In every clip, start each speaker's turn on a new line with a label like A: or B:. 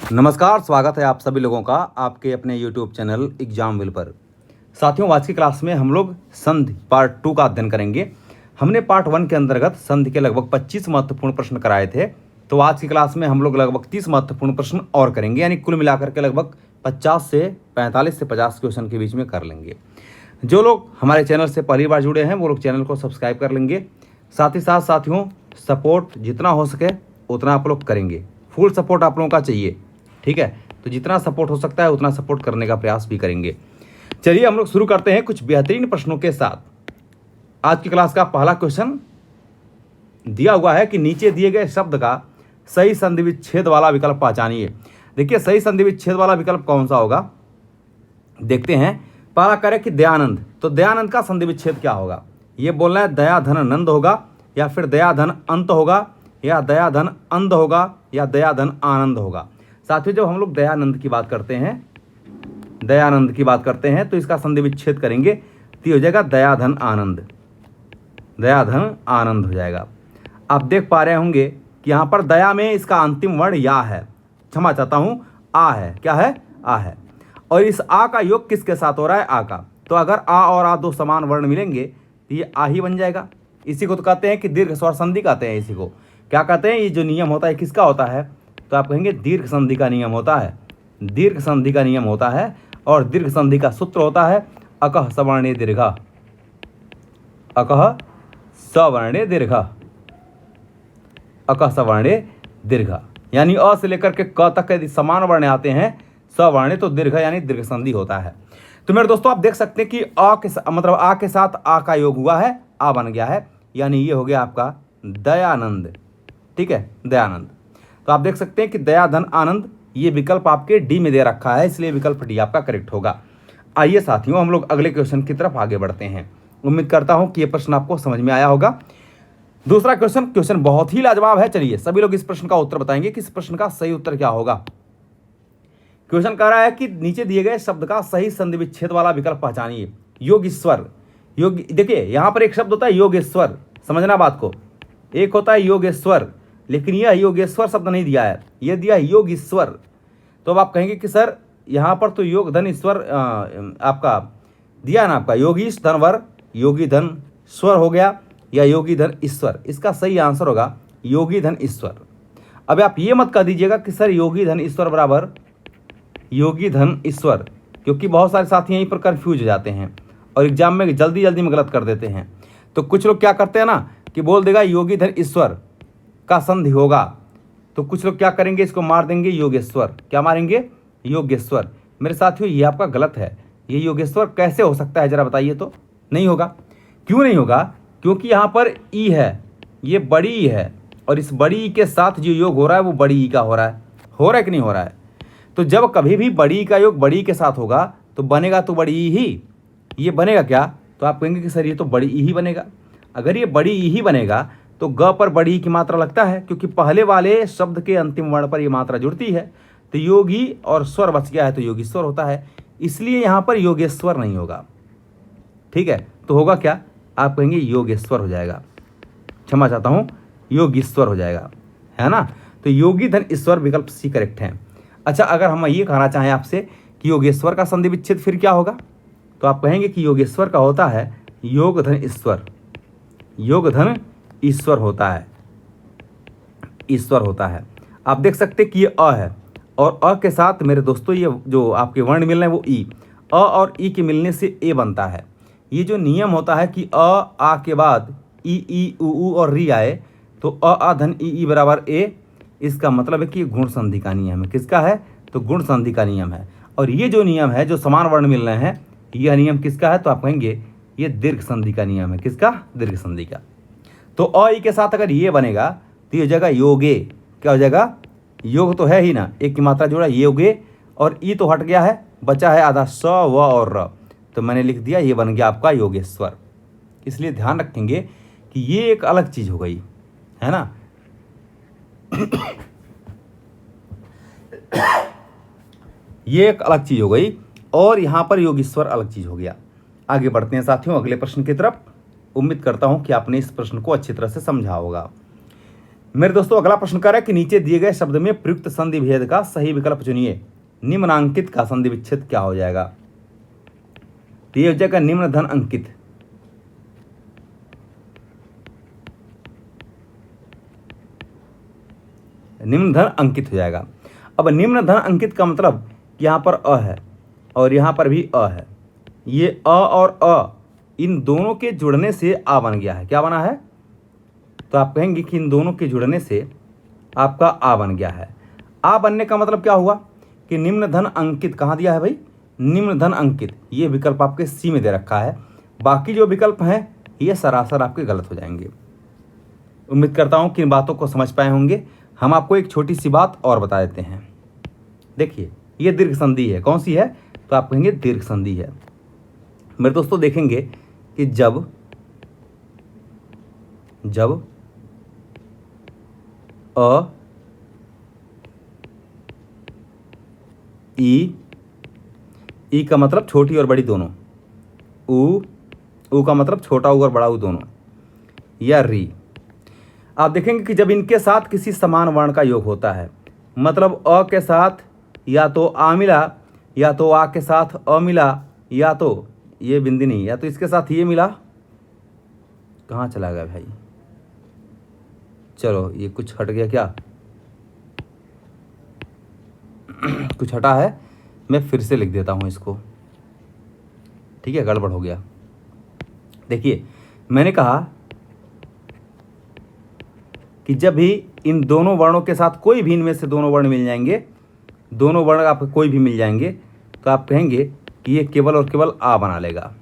A: नमस्कार, स्वागत है आप सभी लोगों का आपके अपने YouTube चैनल एग्जामविल पर। साथियों, आज की क्लास में हम लोग संधि पार्ट 2 का अध्ययन करेंगे। हमने पार्ट 1 के अंतर्गत संधि के लगभग 25 महत्वपूर्ण प्रश्न कराए थे, तो आज की क्लास में हम लोग लगभग 30 महत्वपूर्ण प्रश्न और करेंगे, यानी कुल मिलाकर के लगभग 50 से 45 से 50 क्वेश्चन के बीच में कर लेंगे। जो लोग हमारे चैनल से पहली बार जुड़े हैं वो लोग चैनल को सब्सक्राइब कर लेंगे। साथ ही साथ साथियों, सपोर्ट जितना हो सके उतना आप लोग करेंगे। फुल सपोर्ट आप लोगों का चाहिए, ठीक है? तो जितना सपोर्ट हो सकता है उतना सपोर्ट करने का प्रयास भी करेंगे। चलिए हम लोग शुरू करते हैं कुछ बेहतरीन प्रश्नों के साथ। आज की क्लास का पहला क्वेश्चन दिया हुआ है कि नीचे दिए गए शब्द का सही संधि विच्छेद वाला विकल्प पहचानिए। देखिए, सही संधि विच्छेद वाला विकल्प कौन सा होगा, देखते हैं। पहला करे कि दयानंद, तो दयानंद का संधि विच्छेद क्या होगा? ये बोलना है दया धन नंद होगा, या फिर दया धन अंत होगा, या दया धन अंध होगा, या दया धन आनंद होगा। साथियों, जब हम लोग दयानंद की बात करते हैं तो इसका संधि विच्छेद करेंगे तो ये हो जाएगा दया धन आनंद, दया धन आनंद हो जाएगा। आप देख पा रहे होंगे कि यहाँ पर दया में इसका अंतिम वर्ण या है, क्षमा चाहता हूँ, आ है। क्या है? आ है। और इस आ का योग किसके साथ हो रहा है? आ का। तो अगर आ और आ दो समान वर्ण मिलेंगे तो ये आ ही बन जाएगा। इसी को तो कहते हैं कि दीर्घ स्वर संधि कहते हैं। इसी को क्या कहते हैं? ये जो नियम होता है किसका होता है? तो आप कहेंगे दीर्घ संधि का नियम होता है। दीर्घ संधि का नियम होता है, और दीर्घ संधि का सूत्र होता है अकः सवर्णे दीर्घ, अकः सवर्णे दीर्घ, अकः सवर्णे दीर्घ। यानी अ से लेकर के क तक यदि समान वर्ण आते हैं सवर्णे तो दीर्घ यानी दीर्घ संधि होता है। तो मेरे दोस्तों, आप देख सकते हैं कि आ के साथ आ का योग हुआ है, आ बन गया है, यानी ये हो गया आपका दयानंद। ठीक है, दयानंद। तो आप देख सकते हैं कि दया धन आनंद ये विकल्प आपके डी में दे रखा है, इसलिए विकल्प डी आपका करेक्ट होगा। आइए साथियों, हम लोग अगले क्वेश्चन की तरफ आगे बढ़ते हैं। उम्मीद करता हूं कि ये प्रश्न आपको समझ में आया होगा। दूसरा क्वेश्चन बहुत ही लाजवाब है। चलिए सभी लोग इस प्रश्न का उत्तर बताएंगे कि इस प्रश्न का सही उत्तर क्या होगा। क्वेश्चन कह रहा है कि नीचे दिए गए शब्द का सही संधि विच्छेद वाला विकल्प पहचानिए। योगेश्वर, देखिए यहाँ पर एक शब्द होता है योगेश्वर, समझना बात को। एक होता है योगेश्वर, लेकिन यह योगेश्वर शब्द नहीं दिया है, यह दिया है योगीश्वर। तो अब आप कहेंगे कि सर यहाँ पर तो योग धन ईश्वर आपका दिया ना, आपका योगीश धन वर, योगी धन स्वर हो गया, या योगी धन ईश्वर। इसका सही आंसर होगा योगी धन ईश्वर। अब आप ये मत कह दीजिएगा कि सर योगी धन ईश्वर बराबर योगी धन ईश्वर, क्योंकि बहुत सारे साथी यहीं पर कंफ्यूज हो जाते हैं और एग्जाम में जल्दी में गलत कर देते हैं। तो कुछ लोग क्या करते हैं ना कि बोल देगा योगी धन ईश्वर का संधि होगा, तो कुछ लोग क्या करेंगे, इसको मार देंगे योगेश्वर। क्या मारेंगे? योगेश्वर। मेरे साथियों, ये आपका गलत है। ये योगेश्वर कैसे हो सकता है, जरा बताइए तो। नहीं होगा। क्यों नहीं होगा? क्योंकि यहाँ पर ई है, ये बड़ी ई है, और इस बड़ी ई के साथ जो योग हो रहा है वो बड़ी ई का हो रहा है कि नहीं हो रहा है? तो जब कभी भी बड़ी ई का योग बड़ी ई के साथ होगा तो बनेगा तो बड़ी ई ही। ये बनेगा क्या? तो आप कहेंगे कि सर ये तो बड़ी ई ही बनेगा। अगर ये बड़ी ई ही बनेगा तो ग पर बड़ी की मात्रा लगता है, क्योंकि पहले वाले शब्द के अंतिम वर्ण पर ये मात्रा जुड़ती है। तो योगी और स्वर बच गया है तो योगीश्वर होता है, इसलिए यहाँ पर योगेश्वर नहीं होगा। ठीक है, तो होगा क्या? आप कहेंगे योगेश्वर हो जाएगा, क्षमा चाहता हूँ, योगीश्वर हो जाएगा, है ना? तो योगी धन ईश्वर विकल्प सी करेक्ट है। अच्छा, अगर हम ये कहना चाहें आपसे कि योगेश्वर का संधि विच्छेद फिर क्या होगा, तो आप कहेंगे कि योगेश्वर का होता है योग धन ईश्वर, योग धन ईश्वर होता है, ईश्वर होता है। आप देख सकते कि ये अ है, और अ के साथ मेरे दोस्तों ये जो आपके वर्ण मिल रहे हैं वो ई, अ और ई के मिलने से ए बनता है। ये जो नियम होता है कि अ आ के बाद ई उ और री आए तो अ धन ई बराबर ए, इसका मतलब है कि ये गुण संधि का नियम है। किसका है? तो गुण संधि का नियम है। और ये जो नियम है, जो समान वर्ण मिल रहे हैं, यह नियम किसका है? तो आप कहेंगे ये दीर्घ संधि का नियम है। किसका? दीर्घ संधि का। तो अ ई के साथ अगर ये बनेगा तो ये हो जाएगा योगे। क्या हो जाएगा? योग तो है ही ना, एक की मात्रा जोड़ा योगे, और ई तो हट गया है, बचा है आधा स व और र, तो मैंने लिख दिया ये बन गया आपका योगेश्वर। इसलिए ध्यान रखेंगे कि ये एक अलग चीज हो गई, है ना? ये एक अलग चीज हो गई, और यहाँ पर योगेश्वर अलग चीज हो गया। आगे बढ़ते हैं साथियों अगले प्रश्न की तरफ। उम्मीद करता हूं कि आपने इस प्रश्न को अच्छी तरह से समझा होगा। मेरे दोस्तों अगला प्रश्न कर रहा है कि नीचे दिए गए शब्द में प्रयुक्त संधि भेद का सही विकल्प चुनिए। निम्नांकित का संधि विच्छेद क्या हो जाएगा? तो ये हो जाएगा निम्न धन अंकित। निम्न धन अंकित हो जाएगा। अब निम्न धन अंकित का मतलब यहाँ पर अ है और यहाँ पर भी अ है। ये अ और अ इन दोनों के जुड़ने से आ बन गया है। क्या बना है? तो आप कहेंगे कि इन दोनों के जुड़ने से आपका आ बन गया है। आ बनने का मतलब क्या हुआ कि निम्न धन अंकित कहाँ दिया है भाई? निम्न धन अंकित। ये विकल्प आपके सी में दे रखा है। बाकी जो विकल्प हैं ये सरासर आपके गलत हो जाएंगे। उम्मीद करता हूँ कि इन बातों को समझ पाए होंगे। हम आपको एक छोटी सी बात और बता देते हैं। देखिए ये दीर्घ संधि है। कौन सी है? तो आप कहेंगे दीर्घ संधि है। मेरे दोस्तों देखेंगे कि जब अ ई का मतलब छोटी और बड़ी दोनों, ऊ का मतलब छोटा ऊ और बड़ा ऊ दोनों, या री। आप देखेंगे कि जब इनके साथ किसी समान वर्ण का योग होता है, मतलब अ के साथ या तो आ मिला या तो आ के साथ अ मिला या तो ये बिंदी नहीं या तो इसके साथ ये मिला। कहाँ चला गया भाई? चलो ये कुछ हट गया क्या? कुछ हटा है, मैं फिर से लिख देता हूँ इसको। ठीक है, गड़बड़ हो गया। देखिए मैंने कहा कि जब भी इन दोनों वर्णों के साथ कोई भी इनमें से दोनों वर्ण मिल जाएंगे, दोनों वर्ण आपको कोई भी मिल जाएंगे, तो आप कहेंगे कि ये केवल और केवल आ बना लेगा।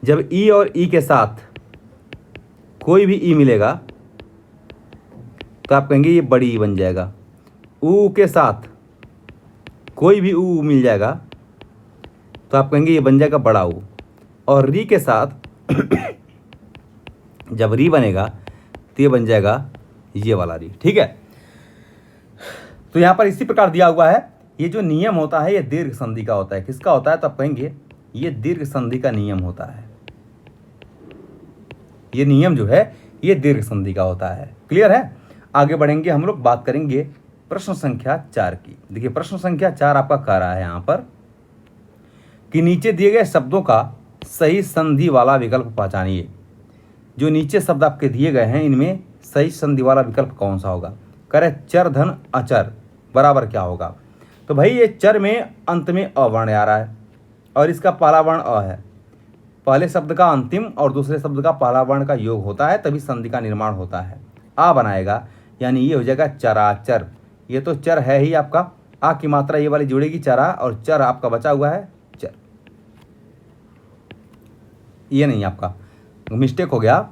A: जब ई और ई के साथ कोई भी ई मिलेगा तो आप कहेंगे ये बड़ी ई बन जाएगा। ऊ के साथ कोई भी ऊ मिल जाएगा तो आप कहेंगे ये बन जाएगा बड़ा ऊ। और री के साथ जब री बनेगा तो ये बन जाएगा ये वाला री। ठीक है, तो यहां पर इसी प्रकार दिया हुआ है। ये जो नियम होता है ये दीर्घ संधि का होता है। किसका होता है? तो आप कहेंगे ये दीर्घ संधि का नियम होता है। ये नियम जो है ये दीर्घ संधि का होता है। क्लियर है? आगे बढ़ेंगे हम लोग, बात करेंगे प्रश्न संख्या 4 की। देखिए प्रश्न संख्या 4 आपका कह रहा है यहां पर कि नीचे दिए गए शब्दों का सही संधि वाला विकल्प पहचानिए। जो नीचे शब्द आपके दिए गए हैं इनमें सही संधि वाला विकल्प कौन सा होगा? करे चर धन अचर बराबर क्या होगा? तो भाई ये चर में अंत में अ वर्ण आ रहा है और इसका पहला वर्ण अ है। पहले शब्द का अंतिम और दूसरे शब्द का पहला वर्ण का योग होता है तभी संधि का निर्माण होता है। आ बनाएगा यानी ये हो जाएगा चराचर। ये तो चर है ही आपका। आ की मात्रा ये वाली जुड़ेगी चरा और चर आपका बचा हुआ है चर। ये नहीं, आपका मिस्टेक हो गया,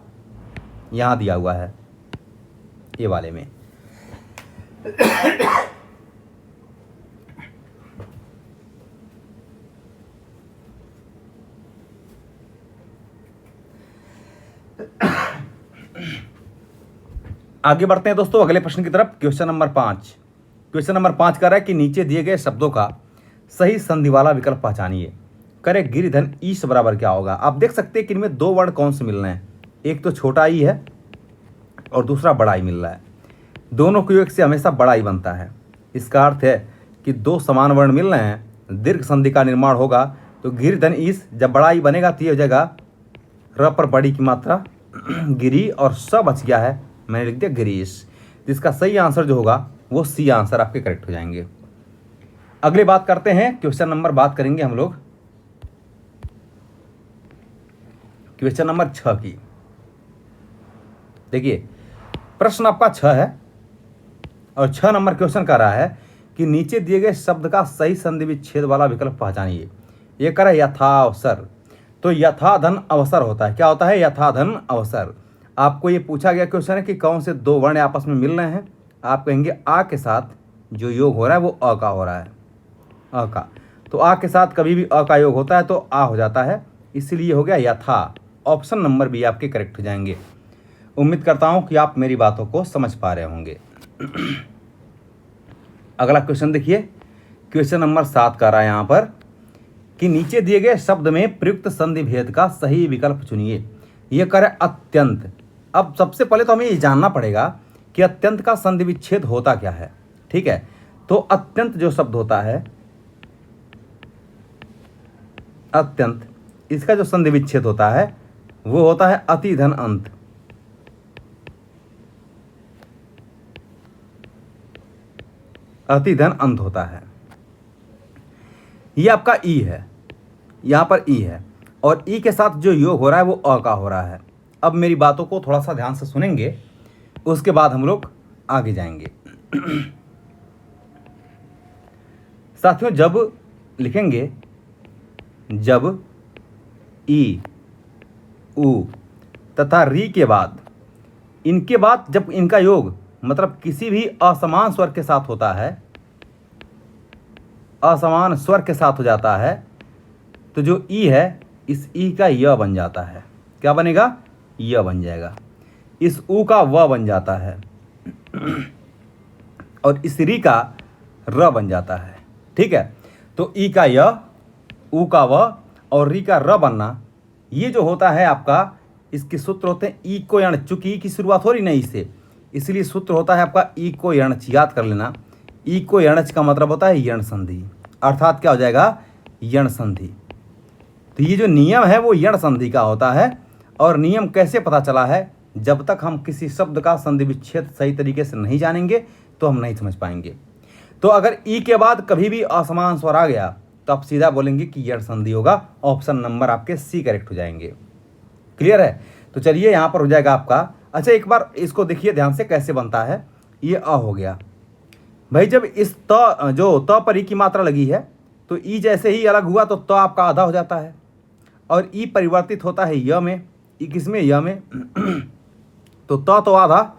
A: यहां दिया हुआ है ये वाले में। आगे बढ़ते हैं दोस्तों अगले प्रश्न की तरफ। क्वेश्चन नंबर 5 कह रहा है कि नीचे दिए गए शब्दों का सही संधि वाला विकल्प पहचानिए। करे गिरिधन ईश बराबर क्या होगा? आप देख सकते हैं कि इनमें दो वर्ण कौन से मिल रहे हैं, एक तो छोटा ई है और दूसरा बड़ा ई मिल रहा है। दोनों के योग से हमेशा बड़ा ई बनता है। इसका अर्थ है कि दो समान वर्ण मिल रहे हैं, दीर्घ संधि का निर्माण होगा। तो गिरिधन ईश जब बड़ा ई बनेगा तो ये हो जाएगा र पर बड़ी की मात्रा गिरी और स बच गया है, मैंने लिख दिया गिरीश। जिसका सही आंसर जो होगा वो सी आंसर आपके करेक्ट हो जाएंगे। अगले बात करते हैं क्वेश्चन नंबर, बात करेंगे हम लोग क्वेश्चन नंबर 6 की। देखिए प्रश्न आपका 6 है और 6 नंबर क्वेश्चन कर रहा है कि नीचे दिए गए शब्द का सही संधि विच्छेद वाला विकल्प पहचानिए। ये कर यथावसर। तो यथाधन अवसर होता है। क्या होता है? यथाधन अवसर। आपको ये पूछा गया क्वेश्चन है कि कौन से दो वर्ण आपस में मिल रहे हैं। आप कहेंगे आ के साथ जो योग हो रहा है वो अ का हो रहा है, अ का। तो आ के साथ कभी भी अ का योग होता है तो आ हो जाता है, इसलिए हो गया यथा। ऑप्शन नंबर बी आपके करेक्ट हो जाएंगे। उम्मीद करता हूं कि आप मेरी बातों को समझ पा रहे होंगे। अगला क्वेश्चन देखिए, क्वेश्चन नंबर 7 का रहा है यहाँ पर कि नीचे दिए गए शब्द में प्रयुक्त संधि भेद का सही विकल्प चुनिए। यह करे अत्यंत। अब सबसे पहले तो हमें ये जानना पड़ेगा कि अत्यंत का संधि विच्छेद होता क्या है। ठीक है, तो अत्यंत जो शब्द होता है, अत्यंत, इसका जो संधि विच्छेद होता है वो होता है अति धन अंत। अति धन अंत होता है। ये आपका ई है, यहां पर ई है, और ई के साथ जो योग हो रहा है वो अ का हो रहा है। अब मेरी बातों को थोड़ा सा ध्यान से सुनेंगे, उसके बाद हम लोग आगे जाएंगे। साथियों, जब लिखेंगे, जब ई, उ तथा री के बाद, इनके बाद जब इनका योग मतलब किसी भी असमान स्वर के साथ होता है, असमान स्वर के साथ हो जाता है, तो जो ई है इस ई का य बन जाता है। क्या बनेगा? य बन जाएगा। इस उ का व बन जाता है और इस री का र बन जाता है। ठीक है, तो ई का य, उ का व और री का र बनना, ये जो होता है आपका, इसके सूत्र होते हैं ई को यण। चूंकि ई की शुरुआत हो रही नहीं इससे, इसलिए सूत्र होता है आपका ई को यणच। याद कर लेना, ई को यणच का मतलब होता है यण संधि, अर्थात क्या हो जाएगा? यण संधि। तो ये जो नियम है वो यण संधि का होता है। और नियम कैसे पता चला है? जब तक हम किसी शब्द का संधि विच्छेद सही तरीके से नहीं जानेंगे तो हम नहीं समझ पाएंगे। तो अगर ई के बाद कभी भी असमान स्वर आ गया तो आप सीधा बोलेंगे कि यण संधि होगा। ऑप्शन नंबर आपके सी करेक्ट हो जाएंगे। क्लियर है? तो चलिए यहाँ पर हो जाएगा आपका। अच्छा, एक बार इसको देखिए ध्यान से कैसे बनता है। ये अ हो गया भाई। जब इस त, जो त पर ई की मात्रा लगी है, तो ई जैसे ही अलग हुआ तो त आपका आधा हो जाता है और ई परिवर्तित होता है य में। ई किसमें? य में। तो त तो आधा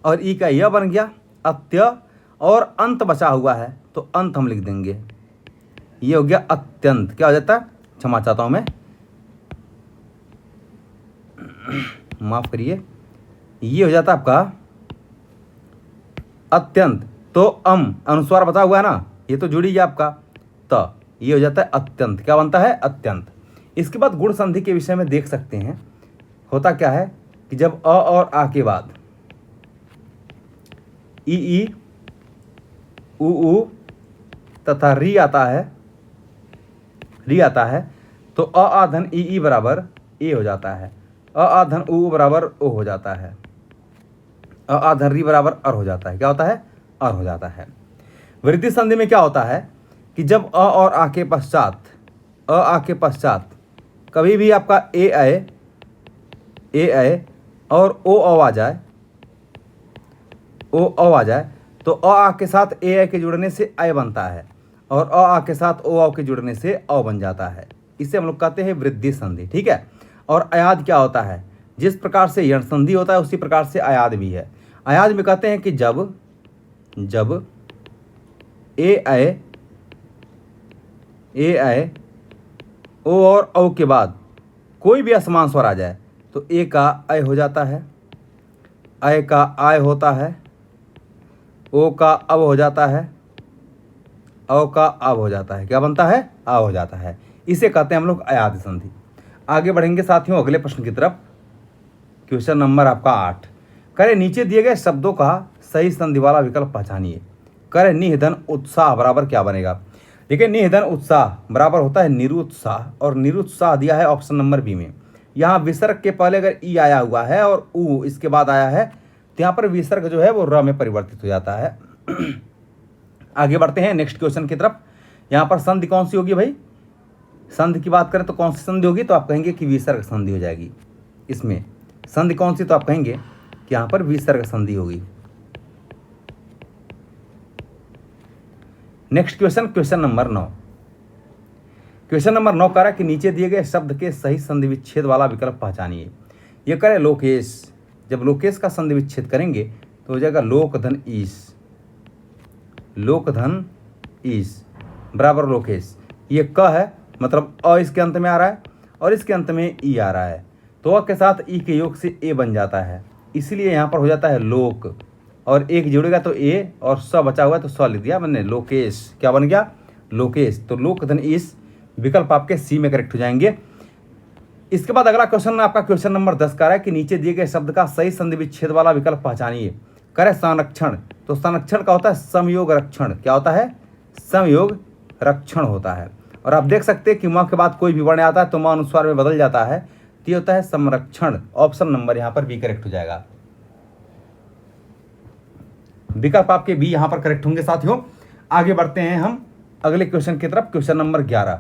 A: और ई का य बन गया अत्य, और अंत बचा हुआ है तो अंत हम लिख देंगे। ये हो गया अत्यंत। क्या हो जाता है? क्षमा चाहता हूं मैं, माफ करिए। ये हो जाता है आपका अत्यंत। तो अनुस्वार बचा हुआ है ना, ये तो जुड़ी गया आपका त। ये हो जाता है अत्यंत। क्या बनता है? अत्यंत। इसके बाद गुण संधि के विषय में देख सकते हैं। होता क्या है कि जब अ और आ के बाद ई, उ तथा री आता है, तो अ धन ई बराबर ए हो जाता है। अ धन उ बराबर ओ हो जाता है। अ धन री बराबर अर हो जाता है। क्या होता है? अर हो जाता है। वृद्धि संधि में क्या होता है कि जब अ और आ के पश्चात कभी भी आपका ए आए और ओ आ जाए, तो अ के साथ ए के जुड़ने से अय बनता है और अ के साथ ओ के जुड़ने से अ बन जाता है। इसे हम लोग कहते हैं वृद्धि संधि। ठीक है। और अयाद क्या होता है? जिस प्रकार से यण संधि होता है उसी प्रकार से अयाद भी है। अयाद में कहते हैं कि जब ए आए ओ और औ के बाद कोई भी असमान स्वर आ जाए तो ए का अय हो जाता है, अय का आय होता है, ओ का अब हो जाता है, औ का अब हो जाता है। क्या बनता है? आ हो जाता है। इसे कहते हैं हम लोग अयाद संधि। आगे बढ़ेंगे साथियों अगले प्रश्न की तरफ। क्वेश्चन नंबर आपका 8। करे नीचे दिए गए शब्दों का सही संधि वाला विकल्प पहचानिए। करे निधन उत्साह बराबर क्या बनेगा? देखिए, निधन उत्साह बराबर होता है निरुत्साह, और निरुत्साह दिया है ऑप्शन नंबर बी में। यहाँ विसर्ग के पहले अगर ई आया हुआ है और उ इसके बाद आया है तो यहाँ पर विसर्ग जो है वो र में परिवर्तित हो जाता है। आगे बढ़ते हैं नेक्स्ट क्वेश्चन की तरफ। यहाँ पर संधि कौन सी होगी भाई? संधि की बात करें तो कौन सी संधि होगी? तो आप कहेंगे कि विसर्ग संधि हो जाएगी। इसमें संधि कौन सी? तो आप कहेंगे कि यहाँ पर विसर्ग संधि होगी। Next question number 9। Question number 9 कह रहा है कि नीचे दिए गए शब्द के सही संधि विच्छेद वाला विकल्प पहचानिए। ये करे लोकेश। जब लोकेश का संधि विच्छेद करेंगे तो हो जाएगा लोकधन ईश बराबर लोकेश। ये क है, मतलब अ इसके अंत में आ रहा है और इसके अंत में ई आ रहा है, तो अ के साथ ई के योग से ए बन जाता है, इसलिए यहाँ पर हो जाता है लोक, और एक जुड़ेगा तो ए और स बचा हुआ है तो स लिख दिया मैंने, लोकेश। क्या बन गया? लोकेश। तो लोकधन ईश विकल्प आपके सी में करेक्ट हो जाएंगे। इसके बाद अगला क्वेश्चन आपका क्वेश्चन नंबर 10 का है कि नीचे दिए गए शब्द का सही संधि विच्छेद वाला विकल्प पहचानिए। करे संरक्षण, तो संरक्षण का होता है समयोग रक्षण। क्या होता है? समयोग रक्षण होता है। और आप देख सकते हैं कि म के बाद कोई भी वर्ण आता है तो म अनुस्वार में बदल जाता है, तो ये होता है संरक्षण। ऑप्शन नंबर यहाँ पर बी करेक्ट हो जाएगा। विकल्प आपके बी यहाँ पर करेक्ट होंगे साथियों। आगे बढ़ते हैं हम अगले क्वेश्चन की तरफ। Question number 11।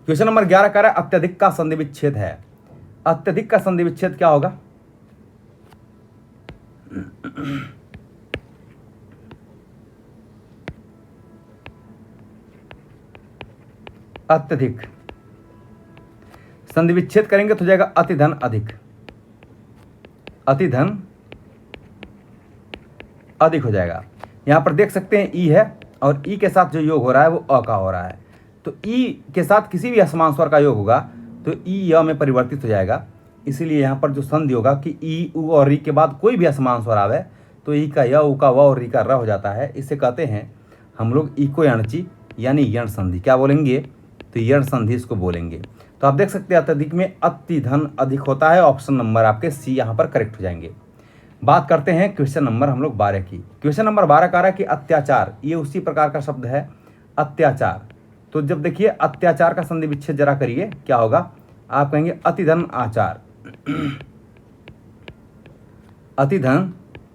A: क्वेश्चन नंबर 11 कह रहा है अत्यधिक का संधि विच्छेद है। अत्यधिक का संधि विच्छेद क्या होगा? अत्यधिक संधि विच्छेद करेंगे तो जाएगा अति धन अधिक। अति धन अधिक हो जाएगा। यहां पर देख सकते हैं ई है और ई के साथ जो योग हो रहा है वो अ का हो रहा है, तो ई के साथ किसी भी असमान स्वर का योग होगा तो ई य में परिवर्तित हो जाएगा। इसीलिए यहाँ पर जो संधि होगा कि ई उ और री के बाद कोई भी असमान स्वर आवे तो ई का य, उ का व और री का र हो जाता है। इसे कहते हैं हम लोग इको यणची यानी यण संधि। क्या बोलेंगे? तो यण संधि इसको बोलेंगे। तो आप देख सकते हैं अत्यधिक में अति धन अधिक होता है। ऑप्शन नंबर आपके सी यहाँ पर करेक्ट हो जाएंगे। बात करते हैं क्वेश्चन नंबर हम लोग 12 की। क्वेश्चन नंबर 12 कह रहा है कि अत्याचार, ये उसी प्रकार का शब्द है अत्याचार। तो जब देखिए अत्याचार का संधि विच्छेद जरा करिए, क्या होगा? आप कहेंगे अतिधन आचार। अतिधन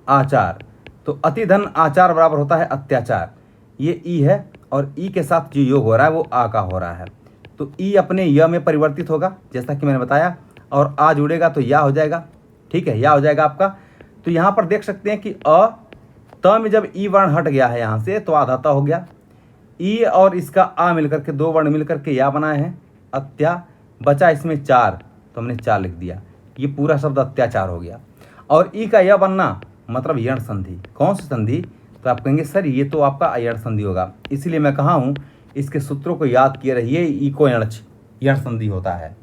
A: आचार, तो अतिधन आचार बराबर होता है अत्याचार। ये ई है और ई के साथ जो योग हो रहा है वो आ का हो रहा है, तो ई अपने य में परिवर्तित होगा जैसा कि मैंने बताया, और आ जुड़ेगा तो या हो जाएगा। ठीक है, या हो जाएगा आपका। तो यहाँ पर देख सकते हैं कि अ त में जब ई वर्ण हट गया है यहाँ से तो आधाता हो गया। ई और इसका आ मिलकर के, दो वर्ण मिलकर के या बनाए हैं अत्या, बचा इसमें चार तो हमने चार लिख दिया। ये पूरा शब्द अत्याचार हो गया। और ई का यह बनना मतलब यण संधि। कौन सी संधि? तो आप कहेंगे सर ये तो आपका अयण संधि होगा। इसीलिए मैं कहा हूँ इसके सूत्रों को याद किए रहिए। ई को यण संधि होता है।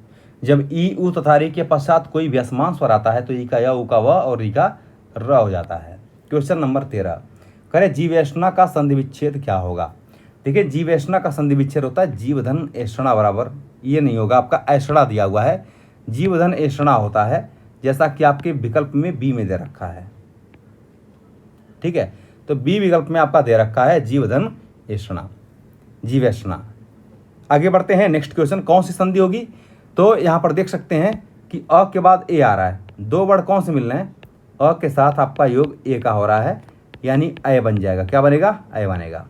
A: जब ई उ तथा री के पश्चात कोई भी असमान स्वर आता है तो ई का य, उ का व और री का र हो जाता है। क्वेश्चन नंबर 13 करे जीवेष्णा का संधि विच्छेद क्या होगा? देखिए जीवेष्णा का संधि विच्छेद होता है जीवधन ऐषणा बराबर, ये नहीं होगा आपका ऐषणा दिया हुआ है, जीवधन ऐषणा होता है जैसा कि आपके विकल्प में बी में दे रखा है। ठीक है, तो बी विकल्प में आपका दे रखा है जीवधन ऐषणा, जीवेष्णा। आगे बढ़ते हैं नेक्स्ट क्वेश्चन। कौन सी संधि होगी? तो यहाँ पर देख सकते हैं कि अ के बाद ए आ रहा है। दो वर्ड कौन से मिल रहे हैं? अ के साथ आपका योग ए का हो रहा है यानी अय बन जाएगा। क्या बनेगा? अय बनेगा।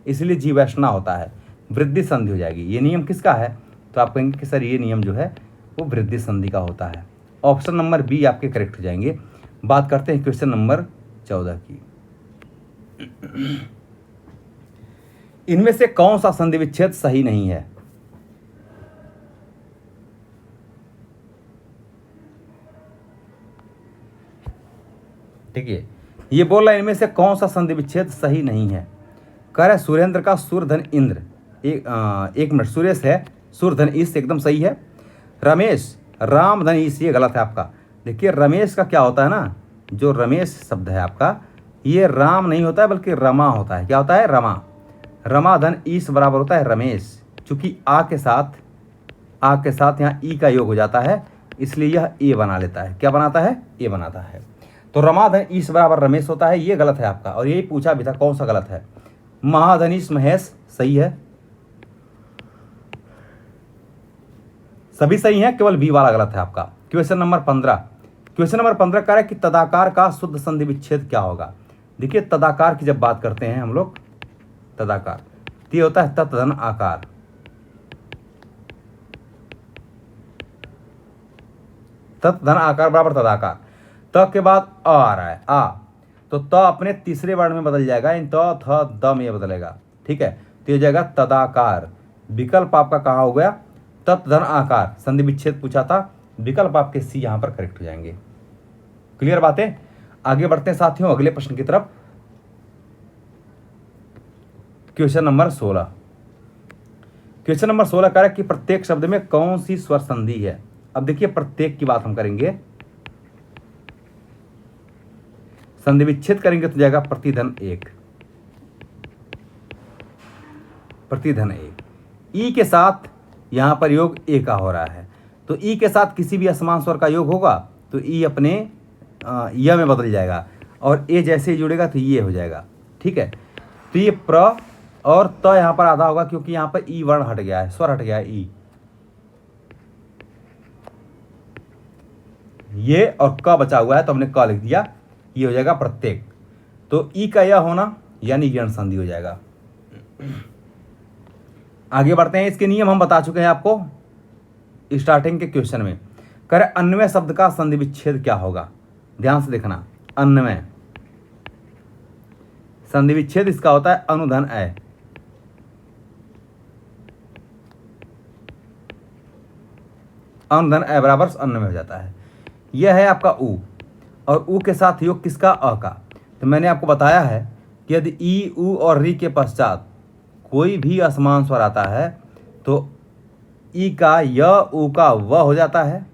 A: इसलिए जीवेष्णा होता है, वृद्धि संधि हो जाएगी। ये नियम किसका है? तो आप कहेंगे कि सर ये नियम जो है वो वृद्धि संधि का होता है। ऑप्शन नंबर बी आपके करेक्ट हो जाएंगे। बात करते हैं क्वेश्चन नंबर 14 की। इनमें से कौन सा संधि विच्छेद सही नहीं है? ठीक है, ये बोल रहा है इनमें से कौन सा संधि विच्छेद सही नहीं है। कह रहा है सुरेंद्र का सुरधन इंद्र। एक मिनट, सुरेश है सुरधन ईश एकदम सही है। रमेश रामधन ईश, ये गलत है आपका। देखिए रमेश का क्या होता है ना, जो रमेश शब्द है आपका ये राम नहीं होता है बल्कि रमा होता है। क्या होता है? रमा। रमाधन ईश बराबर होता है रमेश। चूंकि आ के साथ यहाँ ई का योग हो जाता है इसलिए यह ए बना लेता है। क्या बनाता है? ए बनाता है। तो रमाधन ईश बराबर रमेश होता है, ये गलत है आपका। और यही पूछा भी था कौन सा गलत है। महाधनीश महेश सही है, सभी सही है, केवल बी वाला गलत है आपका। Question number 15। क्वेश्चन नंबर 15 कह रहा है कि तदाकार का शुद्ध संधि विच्छेद क्या होगा? देखिए तदाकार की जब बात करते हैं हम लोग, तदाकार तो ये होता है तत्धन आकार। तत्धन आकार बराबर तदाकार। त के बाद अ आ रहा है, आ, तो त अपने तीसरे वर्ण में बदल जाएगा, इन त थ द में बदलेगा। ठीक है, तो ये हो जाएगा तदाकार। विकल्प आपका कहाँ हो गया? तत्धन आकार। संधि विच्छेद पूछा था, विकल्प आपके सी यहाँ पर करेक्ट हो जाएंगे। क्लियर बातें? आगे बढ़ते हैं साथियों अगले प्रश्न की तरफ। Question number 16। क्वेश्चन नंबर 16 कह रहा है कि प्रत्येक शब्द में कौन सी स्वर संधि है? अब देखिए प्रत्येक की बात हम करेंगे, संधि विच्छेद करेंगे तो जाएगा प्रतिधन एक। प्रतिधन एक। ई के साथ यहां पर योग ए का हो रहा है, तो ई के साथ किसी भी असमान स्वर का योग होगा तो ई अपने य में बदल जाएगा, और ए जैसे ही जुड़ेगा तो ये हो जाएगा। ठीक है, तो ये प्र और त यहाँ पर आधा होगा, क्योंकि यहाँ पर ई वर्ण हट गया है, स्वर हट गया है ई। ये और क बचा हुआ है तो हमने क लिख दिया, ये हो जाएगा प्रत्येक। तो ई का यह होना यानी यण संधि हो जाएगा। आगे बढ़ते हैं, इसके नियम हम बता चुके हैं आपको स्टार्टिंग के क्वेश्चन में। करे अन्वय शब्द का संधि विच्छेद क्या होगा, ध्यान से देखना। अन्वय संधि विच्छेद इसका होता है अनुधन अ। अनुधन अ बराबर अन्वय हो जाता है। यह है आपका उ, और उ के साथ योग किसका, अ का। तो मैंने आपको बताया है कि यदि ई उ और री के पश्चात कोई भी असमान स्वर आता है तो ई का य, उ का व हो जाता है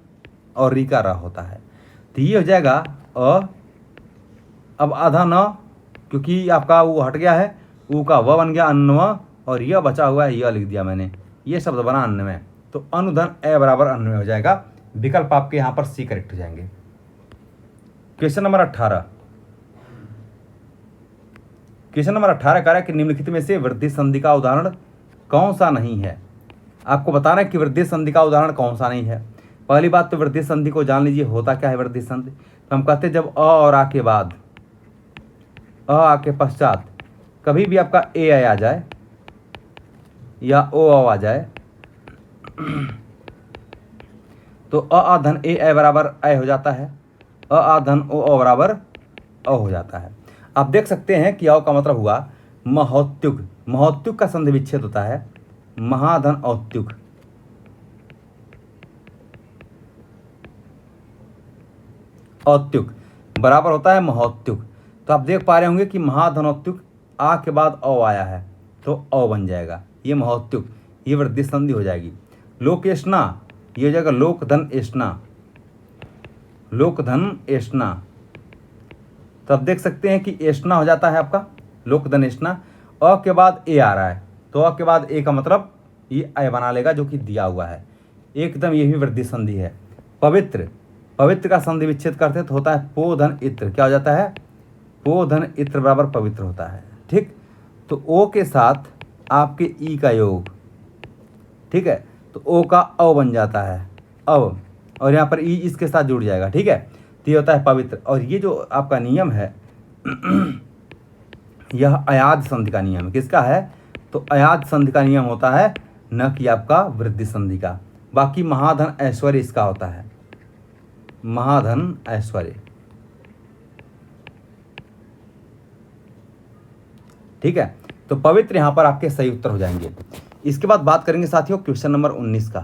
A: और री का र होता है। तो ये हो जाएगा अ, अब आधा न, क्योंकि आपका उ हट गया है, उ का व बन गया अन्व, और यह बचा हुआ है यह लिख दिया मैंने, ये शब्द बना अन्वय। तो अनुधन अ बराबर अन्वय हो जाएगा। विकल्प आपके यहाँ पर सी करेक्ट हो जाएंगे। Question number 18। क्वेश्चन नंबर 18 कह रहा है कि निम्नलिखित में से वृद्धि संधि का उदाहरण कौन सा नहीं है। आपको बताना है कि वृद्धि संधि का उदाहरण कौन सा नहीं है। पहली बात तो वृद्धि संधि को जान लीजिए, होता क्या है वृद्धि संधि। तो हम कहते हैं जब अ और आ के बाद, अ आ के पश्चात कभी भी आपका ए आ जाए या ओ आ जाए तो अ धन ए ए बराबर अ हो जाता है, अ धन ओ बराबर अ हो जाता है। आप देख सकते हैं कि अ का मतलब हुआ महोत्युग। महोत्युग का संधि विच्छेद होता है महाधन औत्युग। औत्युग बराबर होता है महोत्युग। तो आप देख पा रहे होंगे कि महाधनौत्युग आ के बाद अ आया है तो अ बन जाएगा, ये महोत्युग, ये वृद्धि संधि हो जाएगी। लोकेशना, ये हो जाएगा लोकधन एष्णा, लोकधन एष्णा। तो आप देख सकते हैं कि एष्णा हो जाता है आपका लोकधन एष्णा। अ के बाद ए आ रहा है तो अ के बाद ए का मतलब ये अ बना लेगा जो कि दिया हुआ है, एकदम ये भी वृद्धि संधि है। पवित्र, पवित्र का संधि विच्छेद करते तो होता है पोधन इत्र। क्या हो जाता है, पोधन इत्र बराबर पवित्र होता है। ठीक, तो ओ के साथ आपके ई का योग, ठीक है, तो ओ का अ बन जाता है अव, और यहाँ पर ई इसके साथ जुड़ जाएगा। ठीक है, तो ये होता है पवित्र। और ये जो आपका नियम है यह अयाद संधि का नियम है। किसका है, तो अयाद संधि का नियम होता है, न कि आपका वृद्धि संधि का। बाकी महाधन ऐश्वर्य इसका होता है, महाधन ऐश्वर्य। ठीक है, तो पवित्र यहां पर आपके सही उत्तर हो जाएंगे। इसके बाद बात करेंगे साथियों क्वेश्चन नंबर 19 का।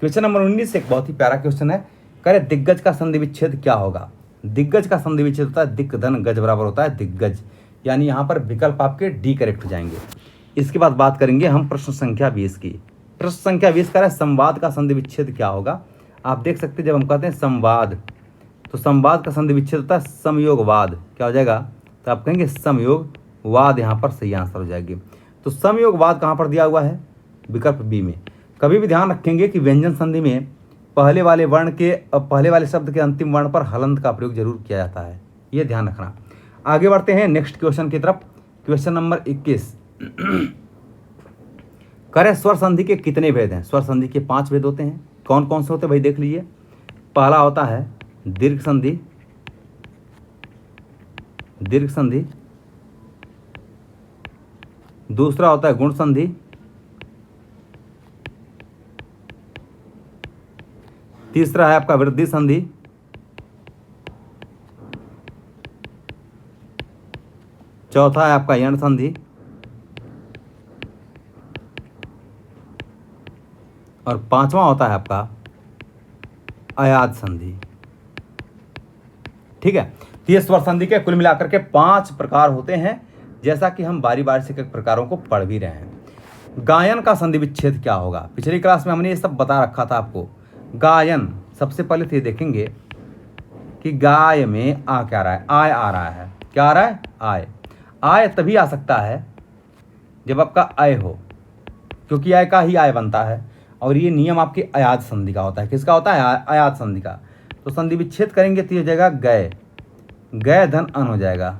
A: क्वेश्चन नंबर 19 एक बहुत ही प्यारा क्वेश्चन है। करे दिग्गज का संधि विच्छेद क्या होगा। दिग्गज का संधि विच्छेद होता है दिक धन गज बराबर होता है दिग्गज, यानी यहाँ पर विकल्प आपके डी करेक्ट हो जाएंगे। इसके बाद बात करेंगे हम प्रश्न संख्या 20 की। प्रश्न संख्या 20 का है संवाद का संधि विच्छेद क्या होगा। आप देख सकते हैं जब हम कहते हैं संवाद, तो संवाद का संधि विच्छेद होता है समयोगवाद। क्या हो जाएगा, तो आप कहेंगे समयोगवाद, यहाँ पर सही आंसर हो जाएगी। तो समयोगवाद कहाँ पर दिया हुआ है, विकल्प बी में। कभी भी ध्यान रखेंगे कि व्यंजन संधि में पहले वाले वर्ण के पहले वाले शब्द के अंतिम वर्ण पर हलंत का प्रयोग जरूर किया जाता है, ये ध्यान रखना। आगे बढ़ते हैं नेक्स्ट क्वेश्चन की तरफ। Question number 21। करे स्वर संधि के कितने भेद हैं। स्वर संधि के 5 भेद होते हैं। कौन कौन से होते हैं भाई देख लीजिए। पहला होता है दीर्घ संधि, दीर्घ संधि। दूसरा होता है गुण संधि। तीसरा है आपका वृद्धि संधि। चौथा है आपका यण संधि। और पांचवा होता है आपका अयाद संधि। ठीक है, तो ये स्वर संधि के कुल मिलाकर के 5 प्रकार होते हैं, जैसा कि हम बारी बारी से प्रकारों को पढ़ भी रहे हैं। गायन का संधि विच्छेद क्या होगा। पिछली क्लास में हमने ये सब बता रखा था आपको। गायन, सबसे पहले तो ये देखेंगे कि गाय में आ क्या रहा है, आय आ रहा है। क्या आ रहा है, आय। आय तभी आ सकता है जब आपका अय हो, क्योंकि आय का ही आय बनता है। और ये नियम आपके अयाद संधि का होता है। किसका होता है, अयाद संधि का। तो संधि विच्छेद करेंगे तो ये हो जाएगा गए, गए धन अन हो जाएगा।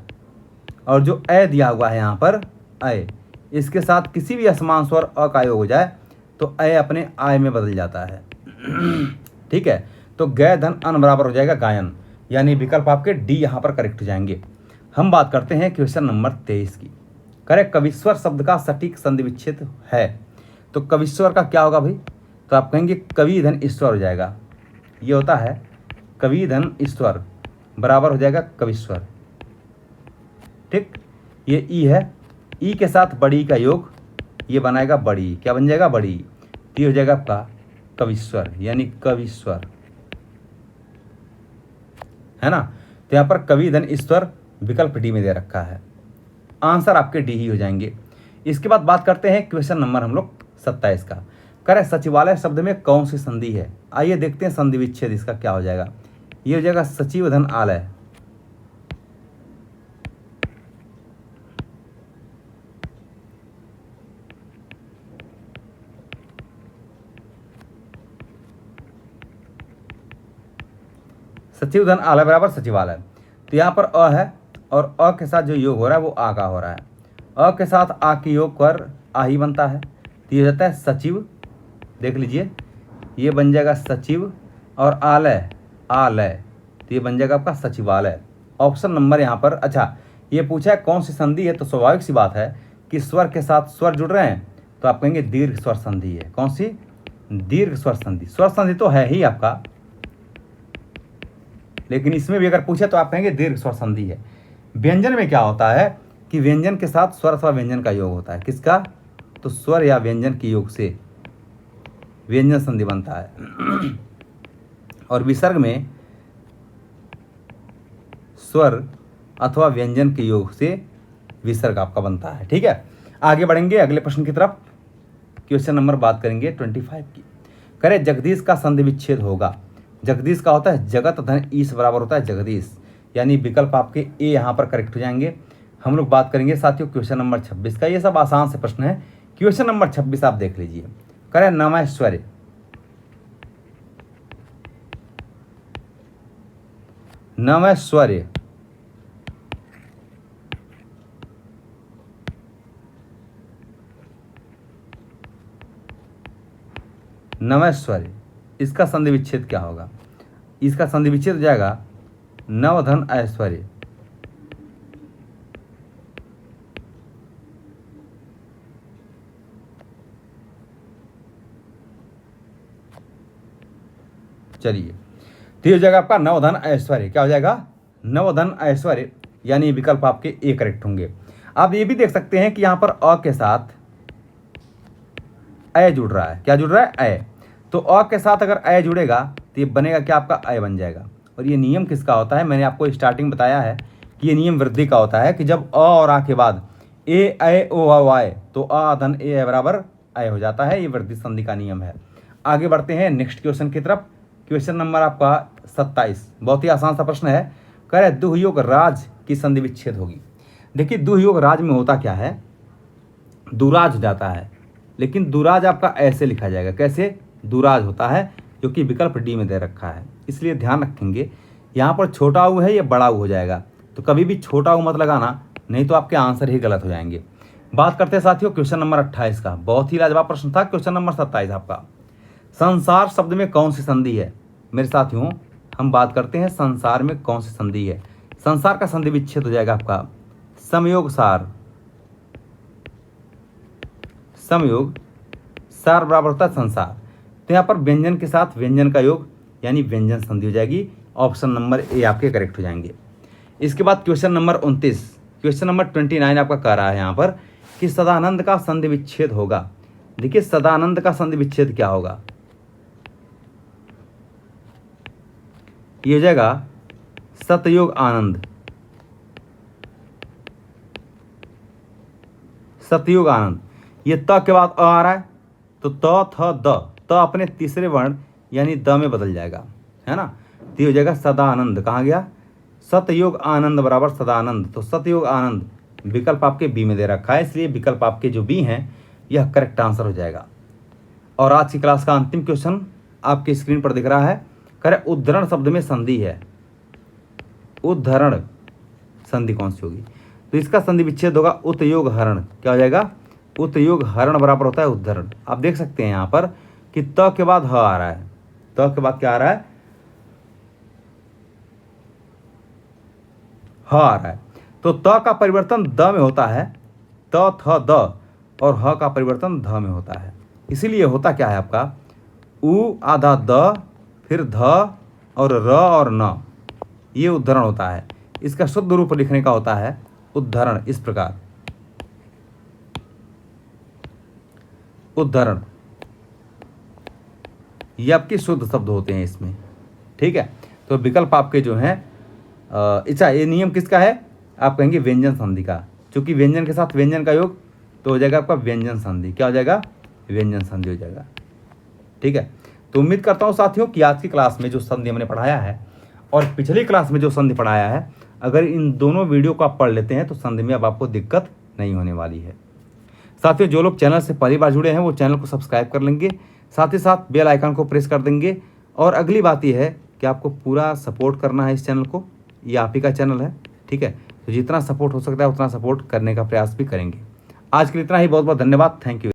A: और जो ए दिया हुआ है यहाँ पर अय, इसके साथ किसी भी असमान स्वर अ का योग हो जाए तो ए अपने आय में बदल जाता है। ठीक है, तो गए धन अन बराबर हो जाएगा गायन, यानी विकल्प आपके डी यहाँ पर करेक्ट हो जाएंगे। हम बात करते हैं क्वेश्चन नंबर 23 की। करेक्ट, कविश्वर शब्द का सटीक संधि विच्छेद है। तो कविश्वर का क्या होगा भाई? तो आप कहेंगे कवि धन ईश्वर हो जाएगा। ये होता है कवि धन ईश्वर बराबर हो जाएगा कविश्वर। ठीक, ये ई है, ई के साथ बड़ी का योग, ये बनाएगा बड़ी, क्या बन जाएगा? बड़ी। ये हो जाएगा आपका कविश्वर, यानी कविश्वर, है ना। तो यहाँ पर कवि धन ईश्वर विकल्प डी में दे रखा है, आंसर आपके डी ही हो जाएंगे। इसके बाद बात करते हैं क्वेश्चन नंबर हम लोग 27 का। करें सचिवालय शब्द में कौन सी संधि है? आइए देखते हैं संधि विच्छेद इसका क्या हो जाएगा। ये हो जाएगा सचिव धन आलय, सचिव धन आलय बराबर सचिवालय। तो यहाँ पर अ है और अ के साथ जो योग हो रहा है वो आ का हो रहा है। अ के साथ आ के योग पर आ ही बनता है, तो ये हो जाता है सचिव। देख लीजिए, ये बन जाएगा सचिव और आलय आलय, तो ये बन जाएगा आपका सचिवालय। ऑप्शन नंबर यहाँ पर, अच्छा ये पूछा है कौन सी संधि है, तो स्वाभाविक सी बात है कि स्वर के साथ स्वर जुड़ रहे हैं, तो आप कहेंगे दीर्घ स्वर संधि है। कौन सी? दीर्घ स्वर संधि। स्वर संधि तो है ही आपका, लेकिन इसमें भी अगर पूछे तो आप कहेंगे दीर्घ स्वर संधि है। व्यंजन में क्या होता है कि व्यंजन के साथ स्वर अथवा व्यंजन का योग होता है। किसका? तो स्वर या व्यंजन के योग से व्यंजन संधि बनता है। और विसर्ग में स्वर अथवा व्यंजन के योग से विसर्ग आपका बनता है। ठीक है, आगे बढ़ेंगे अगले प्रश्न की तरफ। क्वेश्चन नंबर बात करेंगे 25 की। करें जगदीश का संधि विच्छेद होगा। जगदीश का होता है जगत धन ईश बराबर होता है जगदीश, यानी विकल्प आपके ए यहाँ पर करेक्ट हो जाएंगे। हम लोग बात करेंगे साथियों क्वेश्चन नंबर 26 का। ये सब आसान से प्रश्न है। क्वेश्चन नंबर 26 आप देख लीजिए। करें नमैश्वर्य, नमैश्वर्य नमैश्वर्य, इसका संधि विच्छेद क्या होगा? इसका संधि विच्छेद हो जाएगा नवधन ऐश्वर्य। चलिए, तो ये हो जाएगा आपका नवधन ऐश्वर्य। क्या हो जाएगा? नवधन ऐश्वर्य, यानी विकल्प आपके ए करेक्ट होंगे। आप ये भी देख सकते हैं कि यहाँ पर अ के साथ अ जुड़ रहा है। क्या जुड़ रहा है? अ। तो अ के साथ अगर अ जुड़ेगा तो ये बनेगा क्या? आपका अ बन जाएगा। और ये नियम किसका होता है? मैंने आपको स्टार्टिंग बताया है कि ये नियम वृद्धि का होता है कि जब अ और आ के बाद ए ऐ ओ वाय, तो अ धन ए बराबर अ हो जाता है। ये वृद्धि संधि का नियम है। आगे बढ़ते हैं नेक्स्ट क्वेश्चन की तरफ। क्वेश्चन नंबर आपका 27, बहुत ही आसान सा प्रश्न है। कह रहे दुहयोग राज की संधि विच्छेद होगी। देखिए, दुहयोग राज में होता क्या है? दुराज हो जाता है, लेकिन दुराज आपका ऐसे लिखा जाएगा। कैसे? दुराज होता है, जो कि विकल्प डी में दे रखा है। इसलिए ध्यान रखेंगे, यहाँ पर छोटा ऊ है, ये बड़ा ऊ हो जाएगा। तो कभी भी छोटा ऊ मत लगाना, नहीं तो आपके आंसर ही गलत हो जाएंगे। बात करते हैं साथियों क्वेश्चन नंबर 28 का। बहुत ही लाजवाब प्रश्न था। क्वेश्चन नंबर 27 आपका, संसार शब्द में कौन सी संधि है? मेरे साथियों, हम बात करते हैं संसार में कौन सी संधि है। संसार का संधि विच्छेद हो जाएगा आपका समयोग सार। समयोग सार बराबर होता है संसार। तो यहाँ पर व्यंजन के साथ व्यंजन का योग, यानी व्यंजन संधि हो जाएगी। ऑप्शन नंबर ए आपके करेक्ट हो जाएंगे। इसके बाद क्वेश्चन नंबर 29, क्वेश्चन नंबर 29 आपका कह रहा है यहाँ पर कि सदानंद का संधि विच्छेद होगा। देखिए, सदानंद का संधि विच्छेद क्या होगा? ये हो जाएगा सतयोग आनंद। सतयोग आनंद, ये त के बाद अ आ रहा है, तो त थ द, त अपने तीसरे वर्ण यानी द में बदल जाएगा, है ना। तो ये हो जाएगा सदानंद। कहाँ गया? सतयोग आनंद बराबर सदानंद। तो सतयोग आनंद विकल्प आपके बी में दे रखा है, इसलिए विकल्प आपके जो बी हैं यह करेक्ट आंसर हो जाएगा। और आज की क्लास का अंतिम क्वेश्चन आपके स्क्रीन पर दिख रहा है। कह रहे उद्धरण शब्द में संधि है, उद्धरण संधि कौन सी होगी? तो इसका संधि विच्छेद होगा उत्योग हरण। क्या हो जाएगा? उत्योग हरण बराबर होता है उद्धरण। आप देख सकते हैं यहाँ पर कि त के बाद ह आ रहा है, त के बाद क्या आ रहा है? ह आ रहा है। तो त का परिवर्तन द में होता है, त थ द, और ह का परिवर्तन ध में होता है। इसीलिए होता क्या है आपका? उ आधा द, फिर ध और र और न, ये उद्धरण होता है। इसका शुद्ध रूप लिखने का होता है उद्धरण, इस प्रकार उद्धरण। ये आपके शुद्ध शब्द होते हैं इसमें, ठीक है। तो विकल्प आपके जो हैं अच्छा, ये नियम किसका है? आप कहेंगे व्यंजन संधि का। चूंकि व्यंजन के साथ व्यंजन का योग तो हो जाएगा आपका व्यंजन संधि। क्या हो जाएगा? व्यंजन संधि हो जाएगा, ठीक है। तो उम्मीद करता हूँ साथियों कि आज की क्लास में जो संधि हमने पढ़ाया है और पिछली क्लास में जो संधि पढ़ाया है, अगर इन दोनों वीडियो को आप पढ़ लेते हैं तो संधि में अब आपको दिक्कत नहीं होने वाली है। साथियों, जो लोग चैनल से पहली बार जुड़े हैं वो चैनल को सब्सक्राइब कर लेंगे, साथ ही साथ बेल आइकन को प्रेस कर देंगे। और अगली बात यह है कि आपको पूरा सपोर्ट करना है इस चैनल को, ये आप ही का चैनल है, ठीक है। तो जितना सपोर्ट हो सकता है उतना सपोर्ट करने का प्रयास भी करेंगे। आज के लिए इतना ही, बहुत बहुत धन्यवाद, थैंक यू।